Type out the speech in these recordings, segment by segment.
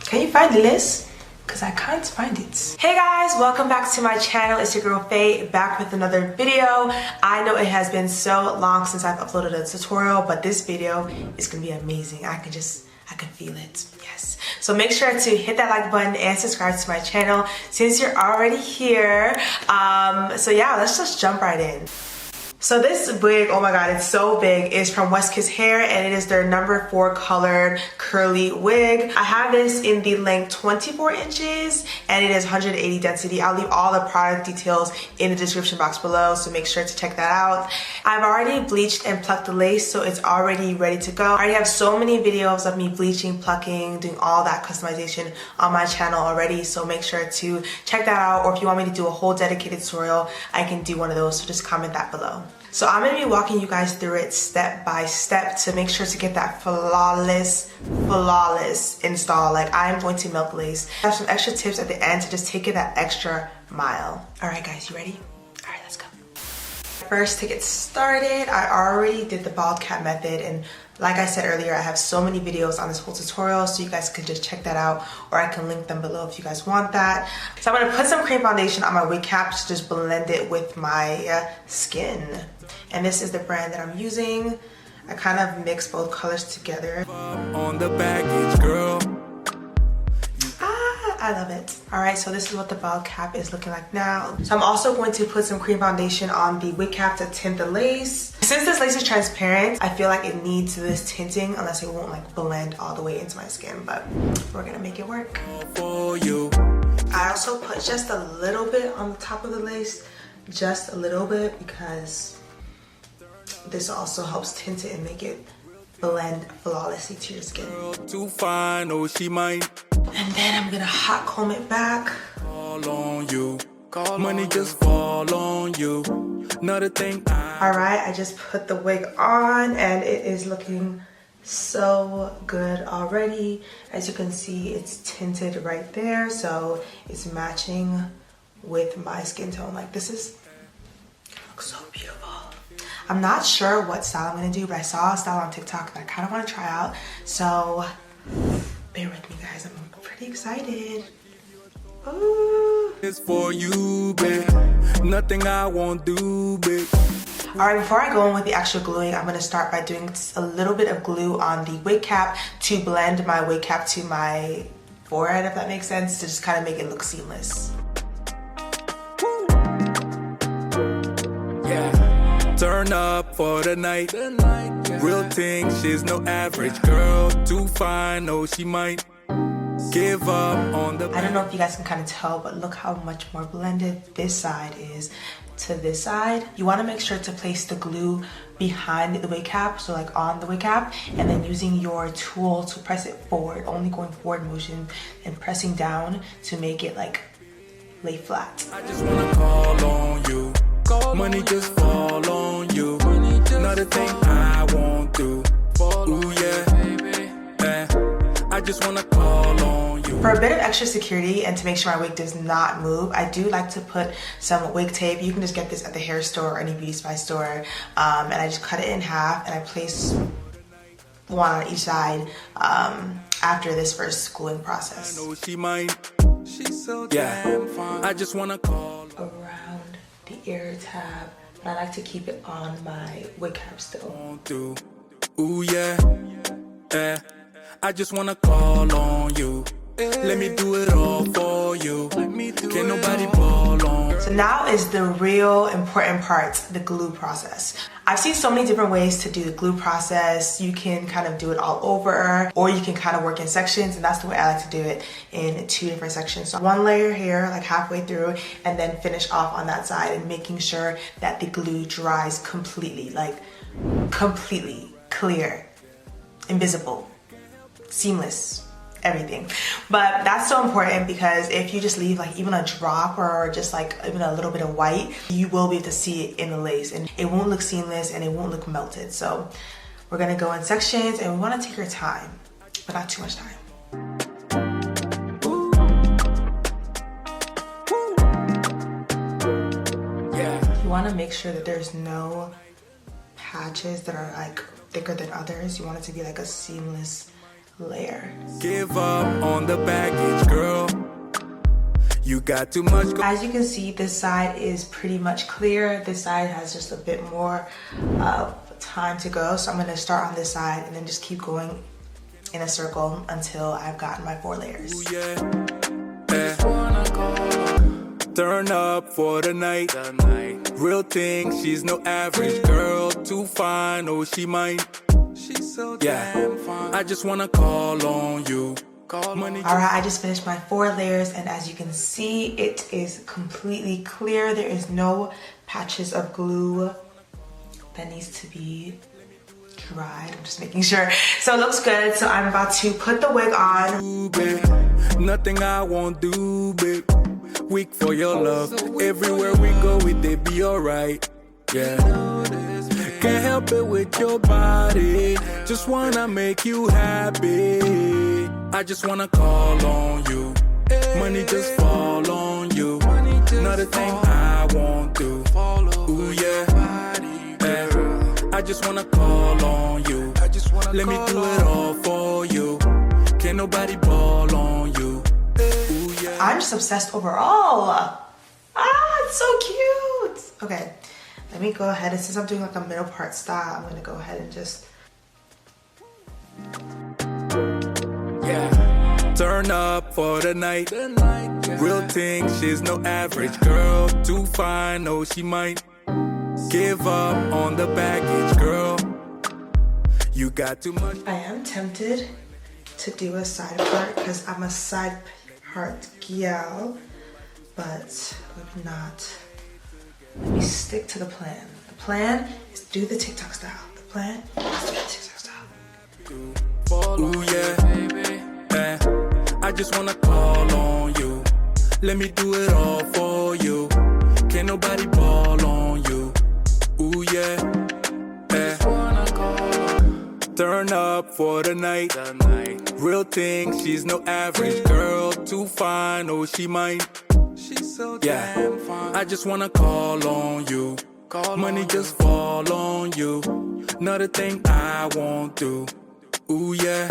Can you find the list? Because I can't find it. Hey guys, welcome back to my channel. It's your girl Faye, back with another video. I know it has been so long since I've uploaded a tutorial, but this video is gonna be amazing. I can feel it, yes. So make sure to hit that like button and subscribe to my channel since you're already here. So yeah, let's just jump right in. So this wig, oh my god, it's so big, is from Westkiss hair, and it is their number 4 colored curly wig. I have this in the length 24 inches and it is 180 density. I'll leave all the product details in the description box below, so make sure to check that out. I've already bleached and plucked the lace, so it's already ready to go. I already have so many videos of me bleaching, plucking, doing all that customization on my channel already, so make sure to check that out, or if you want me to do a whole dedicated tutorial, I can do one of those, so just comment that below. So I'm going to be walking you guys through it step by step to make sure to get that flawless install. Like, I'm going to melt the lace. I have some extra tips at the end to just take it that extra mile. Alright guys, you ready? Alright, let's go. First, to get started, I already did the bald cap method, and like I said earlier, I have so many videos on this whole tutorial, so you guys can just check that out, or I can link them below if you guys want that. So I'm going to put some cream foundation on my wig cap to just blend it with my skin. And this is the brand that I'm using. I kind of mix both colors together. On the baggage, girl. I love it. Alright, so this is what the bald cap is looking like now. So I'm also going to put some cream foundation on the wig cap to tint the lace. Since this lace is transparent, I feel like it needs this tinting, unless it won't like blend all the way into my skin, but we're gonna make it work. I also put just a little bit on the top of the lace, just a little bit, because this also helps tint it and make it blend flawlessly to your skin. Too fine, oh she might. And then I'm gonna hot comb it back. All on you. Money just fall on you. Another thing. Alright, I just put the wig on and it is looking so good already. As you can see, it's tinted right there, so it's matching with my skin tone. Like, this looks so beautiful. I'm not sure what style I'm gonna do, but I saw a style on TikTok that I kind of want to try out, so bear with me guys, I'm pretty excited. Ooh. It's for you, babe. Nothing I won't do, babe. Alright, before I go in with the actual gluing, I'm gonna start by doing a little bit of glue on the wig cap to blend my wig cap to my forehead, if that makes sense, to just kind of make it look seamless. Turn up for the night. Real thing, she's no average girl. Too fine, no she might give up on the. I don't know if you guys can kind of tell, but look how much more blended this side is to this side. You want to make sure to place the glue behind the wig cap, so like on the wig cap, and then using your tool to press it forward, only going forward motion and pressing down to make it like lay flat. I just want to call on you. Money just fall on you. Another thing I won't do. Ooh yeah, I just wanna call on you. For a bit of extra security and to make sure my wig does not move, I do like to put some wig tape. You can just get this at the hair store or any beauty supply store. And I just cut it in half and I place one on each side after this first gluing process. I know she might. She's so damn fine. I just wanna call around the ear tab, but I like to keep it on my wig cap still. Ooh yeah, I just wanna call on you. Let me do it all for you. Can't nobody ball on. So now is the real important part, the glue process. I've seen so many different ways to do the glue process. You can kind of do it all over, or you can kind of work in sections, and that's the way I like to do it, in 2 different sections. So 1 layer here, like halfway through, and then finish off on that side, and making sure that the glue dries completely, like completely clear, invisible, seamless, everything. But that's so important, because if you just leave like even a drop or just like even a little bit of white, you will be able to see it in the lace and it won't look seamless and it won't look melted. So we're gonna go in sections, and we want to take our time, but not too much time. You want to make sure that there's no patches that are like thicker than others. You want it to be like a seamless layer. Give up on the baggage, girl. You got too much. As you can see, this side is pretty much clear. This side has just a bit more time to go. So I'm gonna start on this side and then just keep going in a circle until I've gotten my 4 layers. Ooh, yeah. Turn up for the night. Real thing, she's no average girl. Too fine, oh she might. She's so damn fine. I just wanna call on you. Alright, I just finished my 4 layers, and as you can see, it is completely clear. There is no patches of glue that needs to be dried. I'm just making sure. So it looks good. So I'm about to put the wig on. Ooh, babe, nothing I won't do, babe. Weak for your love. Everywhere we go, it be alright. Yeah. Can't help it with your body. Just wanna make you happy. I just wanna call on you. Money just fall on you. Not a thing I won't do. Ooh yeah. I just wanna call on you. Let me do it all for you. Can't nobody ball on you. Ooh yeah. I'm just obsessed overall. It's so cute. Okay, let me go ahead, and since I'm doing like a middle part style, I'm gonna go ahead and just turn up for the night. Real thing, she's no average girl. Too fine, oh she might. Give up on the baggage, girl. You got too much. I am tempted to do a side part because I'm a side part gal, but I'm not. Let me stick to the plan. The plan is do the TikTok style. The plan is do the TikTok style. Ooh yeah, baby. I just wanna call on you. Let me do it all for you. Can't nobody ball on you. Ooh yeah. Turn up for the night. Real thing, she's no average girl. Too fine, oh she might. She's so damn fine. I just wanna call on you. Money just fall on you. Not a thing I won't do. Ooh yeah.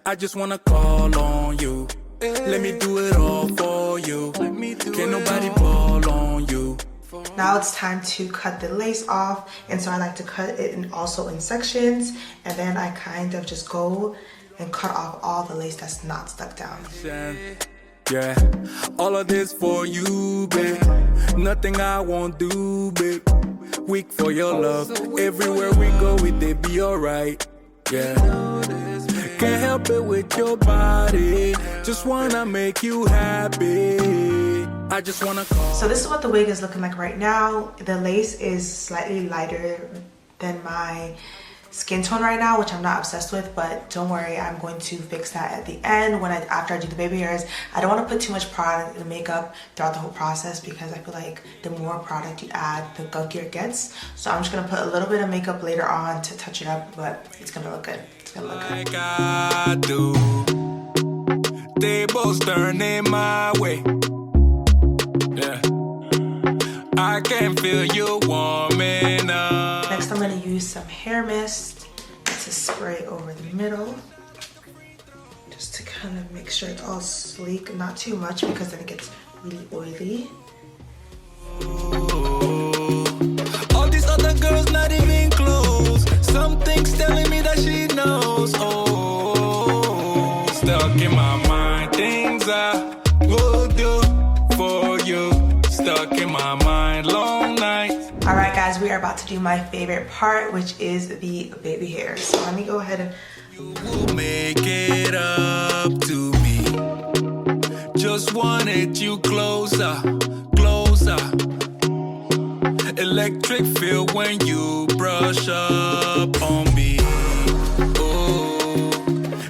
I just wanna call on you. Let me do it all for you. Can't nobody ball on you. Now it's time to cut the lace off, and so I like to cut it also in sections, and then I kind of just go and cut off all the lace that's not stuck down. Yeah, all of this for you, babe. Nothing I won't do, babe. Weak for your love. Everywhere we go, it be alright. Yeah. Can't help it with your body. Just wanna make you happy. I just wanna call. So this is what the wig is looking like right now. The lace is slightly lighter than my skin tone right now, which I'm not obsessed with, but don't worry, I'm going to fix that at the end after I do the baby hairs. I don't want to put too much product and makeup throughout the whole process because I feel like the more product you add, the gunkier it gets. So I'm just gonna put a little bit of makeup later on to touch it up, but it's gonna look good. It's gonna look good. Like I do. They both turning my way. Yeah. I can feel you warming up. Next, I'm gonna use some hair mist to spray over the middle, just to kind of make sure it's all sleek, not too much because then it gets really oily. All these other girls not even close. Something's telling me that she knows. Oh, stuck in my mind, things I will do for you. Stuck in my mind, long nights. All right, guys, we are about to do my favorite part, which is the baby hair. So let me go ahead and we'll make it up to me. Just wanted you closer, closer. Electric feel when you brush up on me. Oh,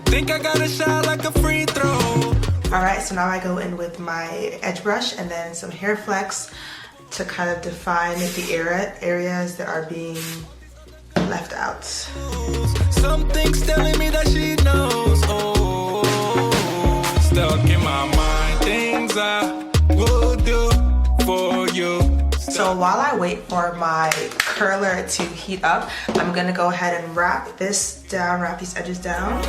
think I got a shot like a free throw. All right, so now I go in with my edge brush and then some hair flex to kind of define the areas that are being left out. Something's telling me that she knows. Oh, stuck in my mind, things I will do for you. So while I wait for my curler to heat up, I'm gonna go ahead and wrap this down, wrap these edges down.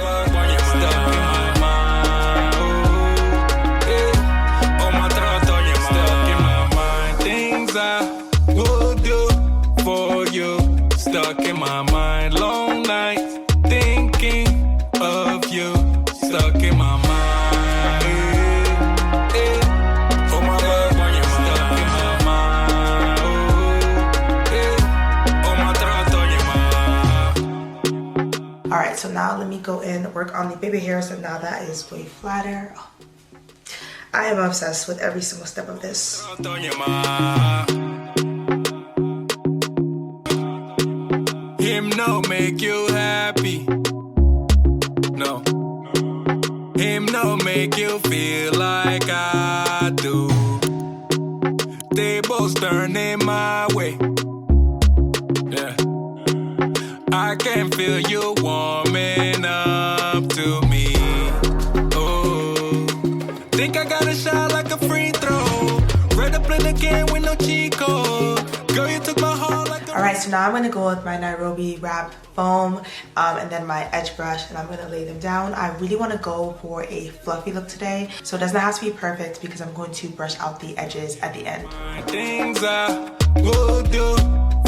Stuck in my mind, long nights thinking of you. Stuck in my mind. Oh my love, when you're stuck in my mind. Oh my throat, all right, so now let me go in and work on the baby hairs, and now that is way flatter. Oh, I am obsessed with every single step of this. Him no make you happy. No. Him no make you feel like I do. They both turning my way. Yeah. I can feel you warming up to me. Oh. Think I got a shot like a free throw. Ready to play the game with no cheat code. Girl, you took my heart like a... Alright, so now I'm going to go with my Nairobi wrap foam and then my edge brush, and I'm going to lay them down. I really want to go for a fluffy look today, so it doesn't have to be perfect because I'm going to brush out the edges at the end. Things I will do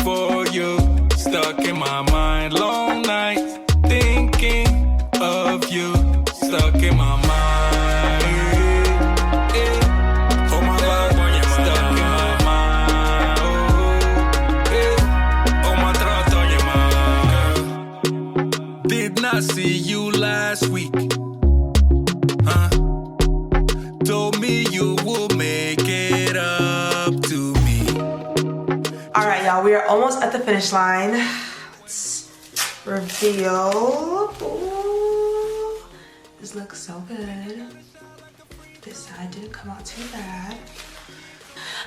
for you. Stuck in my mind, long nights thinking of you. Stuck in my mind. I see you last week, told me you will make it up to me. All right, y'all, we are almost at the finish line. Let's reveal. Ooh, this looks so good. This side didn't come out too bad.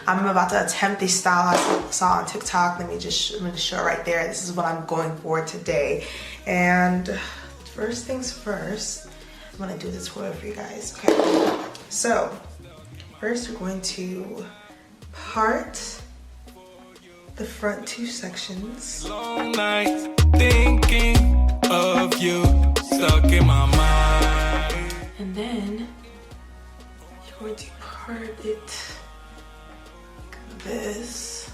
I'm about to attempt the style I saw on TikTok. I'm going to show it right there. This is what I'm going for today. And first things first, I'm going to do this tutorial for you guys. Okay, so first we're going to part the front two sections. Long nights thinking of you, stuck in my mind. And then you're going to part it this.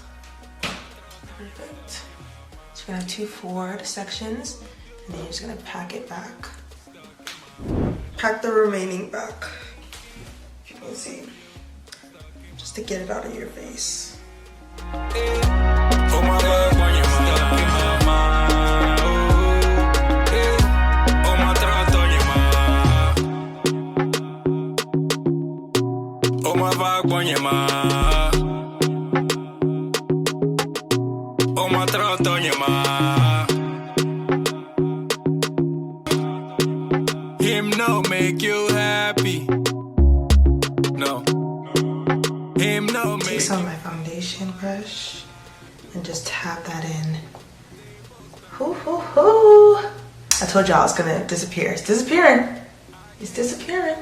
Perfect. So you're gonna have 2 forward sections, and then you're just gonna pack it back. Pack the remaining back, if you can see, just to get it out of your face. Oh my love, when you're stuck in my mind. Oh my throat, oh my vibe, when you're oh my throat on your mind. Him no make you happy. No. Him no make. Take some of my foundation brush and just tap that in. Hoo hoo hoo. I told y'all it's gonna disappear. It's disappearing. It's disappearing.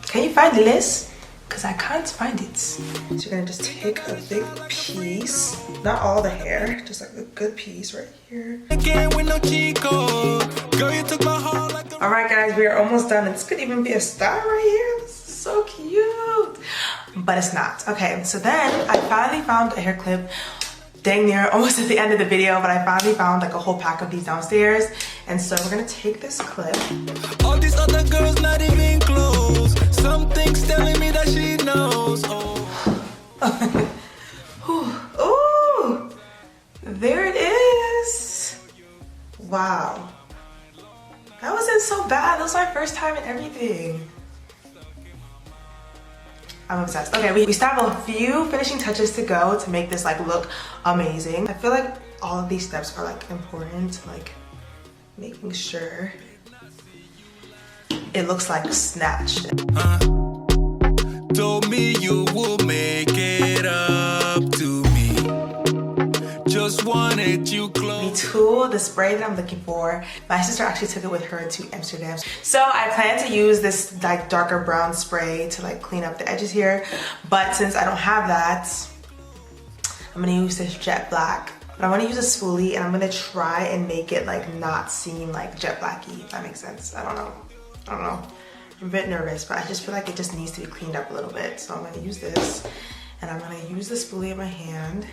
Can you find the list? Because I can't find it. So you're gonna just take a big piece, not all the hair, just like a good piece right here. Alright guys, we are almost done. This could even be a star right here. This is so cute. But it's not. Okay, so then I finally found a hair clip dang near almost at the end of the video, but I finally found like a whole pack of these downstairs. And so we're gonna take this clip. All these other girls not even close. Something's telling me that she knows. Ooh, there it is. Wow. That wasn't so bad. That was my first time and everything. I'm obsessed. Okay, we still have a few finishing touches to go to make this like look amazing. I feel like all of these steps are like important, like making sure it looks like snatched. Told me you will make it up to me. Just wanted you close. The tool, the spray that I'm looking for, my sister actually took it with her to Amsterdam. So I plan to use this like darker brown spray to like clean up the edges here. But since I don't have that, I'm I'm gonna use this jet black. But I want to use a spoolie and I'm gonna try and make it like not seem like jet blacky, if that makes sense. I don't know. I'm a bit nervous, but I just feel like it just needs to be cleaned up a little bit. So I'm gonna use this and I'm gonna use the spoolie in my hand.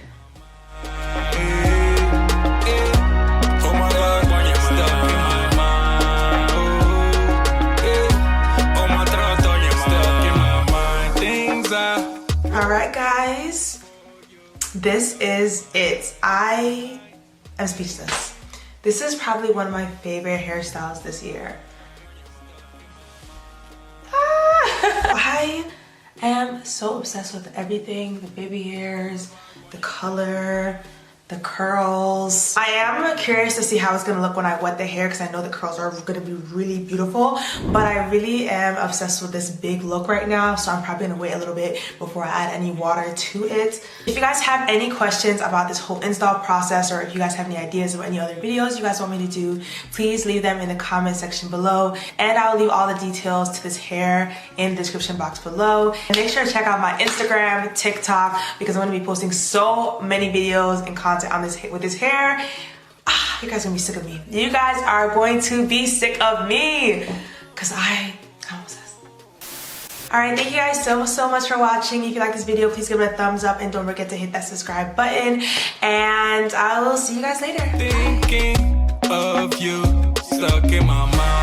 All right, guys. This is it. I am speechless. This is probably one of my favorite hairstyles this year. I am so obsessed with everything, the baby hairs, the color, the curls. I am curious to see how it's gonna look when I wet the hair because I know the curls are gonna be really beautiful, but I really am obsessed with this big look right now, so I'm probably gonna wait a little bit before I add any water to it. If you guys have any questions about this whole install process, or if you guys have any ideas of any other videos you guys want me to do, please leave them in the comment section below, and I'll leave all the details to this hair in the description box below. And make sure to check out my Instagram, TikTok, because I'm gonna be posting so many videos and content on this with this hair. You guys are gonna be sick of me. You guys are going to be sick of me because I'm obsessed. All right, thank you guys so much for watching. If you like this video, please give it a thumbs up and don't forget to hit that subscribe button, and I will see you guys later. Thinking of you, stuck in my mind.